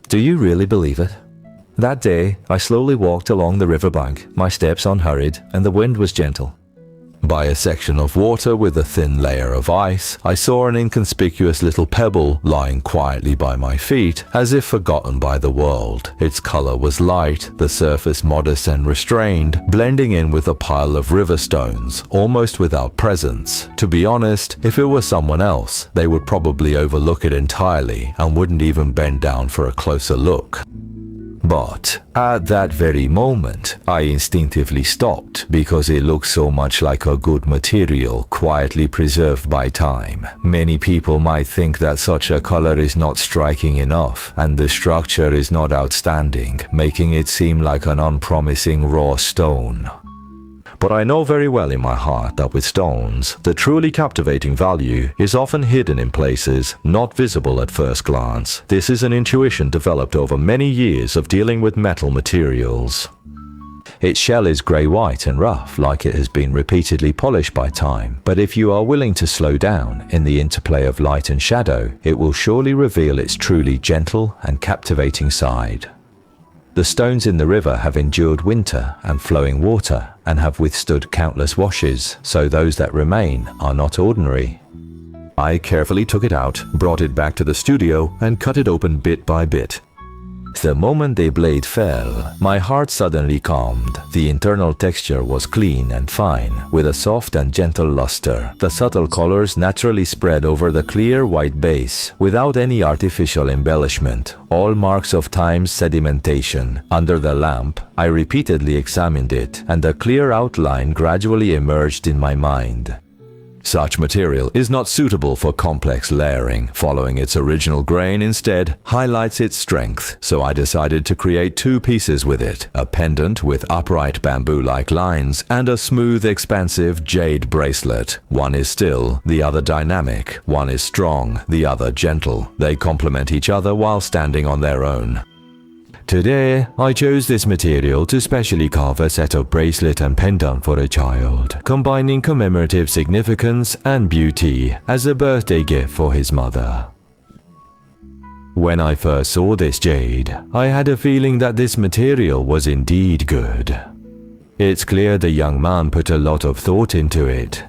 Do you really believe it? That day, I slowly walked along the riverbank, my steps unhurried, and the wind was gentle. By a section of water with a thin layer of ice, I saw an inconspicuous little pebble lying quietly by my feet, as if forgotten by the world. Its color was light, the surface modest and restrained, blending in with a pile of river stones, almost without presence. To be honest, if it was someone else, they would probably overlook it entirely and wouldn't even bend down for a closer look. But at that very moment, I instinctively stopped because it looked so much like a good material quietly preserved by time. Many people might think that such a color is not striking enough and the structure is not outstanding, making it seem like an unpromising raw stone. But I know very well in my heart that with stones, the truly captivating value is often hidden in places not visible at first glance. This is an intuition developed over many years of dealing with metal materials. Its shell is grey-white and rough, like it has been repeatedly polished by time, but if you are willing to slow down in the interplay of light and shadow, it will surely reveal its truly gentle and captivating side. The stones in the river have endured winter and flowing water and have withstood countless washes, so those that remain are not ordinary. I carefully took it out, brought it back to the studio, and cut it open bit by bit. The moment the blade fell, my heart suddenly calmed. The internal texture was clean and fine, with a soft and gentle luster. The subtle colors naturally spread over the clear white base, without any artificial embellishment, all marks of time's sedimentation. Under the lamp, I repeatedly examined it, and a clear outline gradually emerged in my mind. Such material is not suitable for complex layering. Following its original grain instead highlights its strength, so I decided to create two pieces with it, a pendant with upright bamboo-like lines and a smooth, expansive jade bracelet. One is still, the other dynamic. One is strong, the other gentle. They complement each other while standing on their own. Today, I chose this material to specially carve a set of bracelet and pendant for a child, combining commemorative significance and beauty as a birthday gift for his mother. When I first saw this jade, I had a feeling that this material was indeed good. It's clear the young man put a lot of thought into it.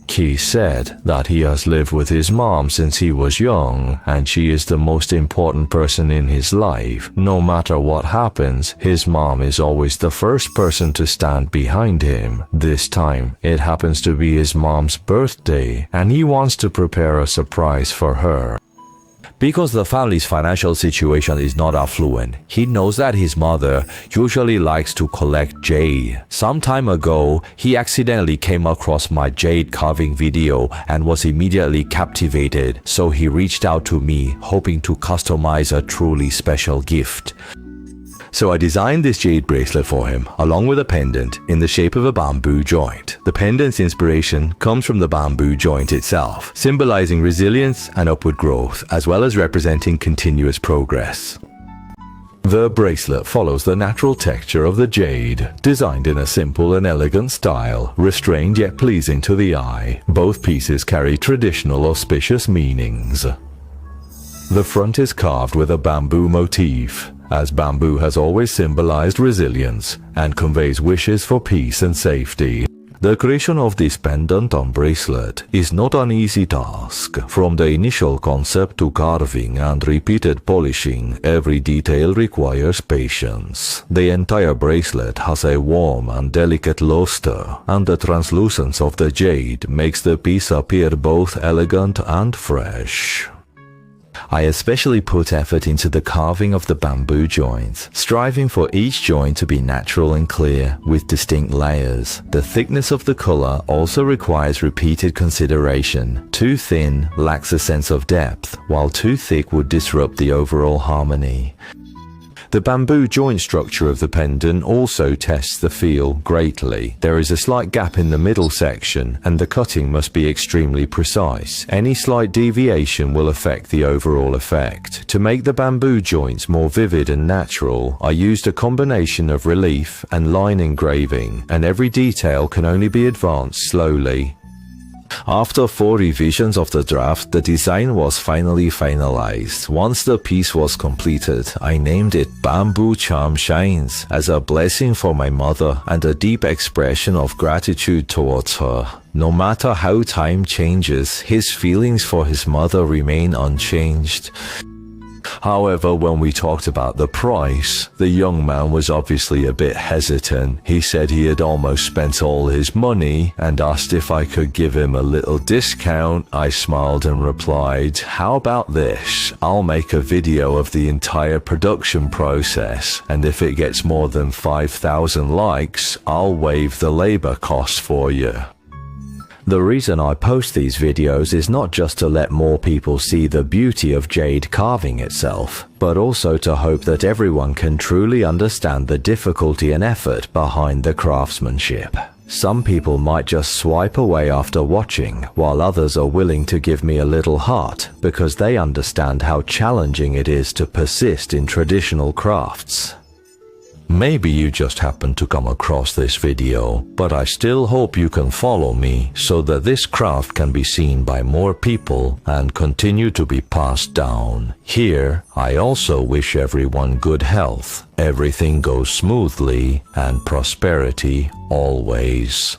He said that he has lived with his mom since he was young, and she is the most important person in his life. No matter what happens, his mom is always the first person to stand behind him. This time, it happens to be his mom's birthday, and he wants to prepare a surprise for her. Because the family's financial situation is not affluent, he knows that his mother usually likes to collect jade. Some time ago, he accidentally came across my jade carving video and was immediately captivated, so he reached out to me, hoping to customize a truly special gift. So I designed this jade bracelet for him, along with a pendant in the shape of a bamboo joint. The pendant's inspiration comes from the bamboo joint itself, symbolizing resilience and upward growth, as well as representing continuous progress. The bracelet follows the natural texture of the jade, designed in a simple and elegant style, restrained yet pleasing to the eye. Both pieces carry traditional auspicious meanings. The front is carved with a bamboo motif, as bamboo has always symbolized resilience and conveys wishes for peace and safety. The creation of this pendant on bracelet is not an easy task. From the initial concept to carving and repeated polishing, every detail requires patience. The entire bracelet has a warm and delicate luster, and the translucence of the jade makes the piece appear both elegant and fresh. I especially put effort into the carving of the bamboo joints, striving for each joint to be natural and clear, with distinct layers. The thickness of the color also requires repeated consideration. Too thin lacks a sense of depth, while too thick would disrupt the overall harmony. The bamboo joint structure of the pendant also tests the feel greatly. There is a slight gap in the middle section, and the cutting must be extremely precise. Any slight deviation will affect the overall effect. To make the bamboo joints more vivid and natural, I used a combination of relief and line engraving, and every detail can only be advanced slowly. After 4 revisions of the draft, the design was finally finalized. Once the piece was completed, I named it Bamboo Charm Shines as a blessing for my mother and a deep expression of gratitude towards her. No matter how time changes, his feelings for his mother remain unchanged. However, when we talked about the price, the young man was obviously a bit hesitant. He said he had almost spent all his money and asked if I could give him a little discount. I smiled and replied, "How about this? I'll make a video of the entire production process, and if it gets more than 5,000 likes, I'll waive the labor costs for you." The reason I post these videos is not just to let more people see the beauty of jade carving itself, but also to hope that everyone can truly understand the difficulty and effort behind the craftsmanship. Some people might just swipe away after watching, while others are willing to give me a little heart because they understand how challenging it is to persist in traditional crafts. Maybe you just happened to come across this video, but I still hope you can follow me so that this craft can be seen by more people and continue to be passed down. Here, I also wish everyone good health, everything goes smoothly, and prosperity always.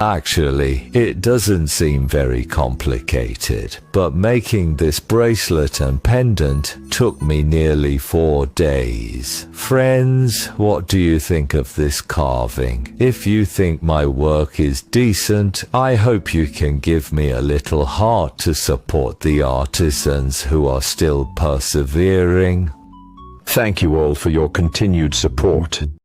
Actually, it doesn't seem very complicated, but making this bracelet and pendant took me nearly 4 days. Friends, what do you think of this carving? If you think my work is decent, I hope you can give me a little heart to support the artisans who are still persevering. Thank you all for your continued support.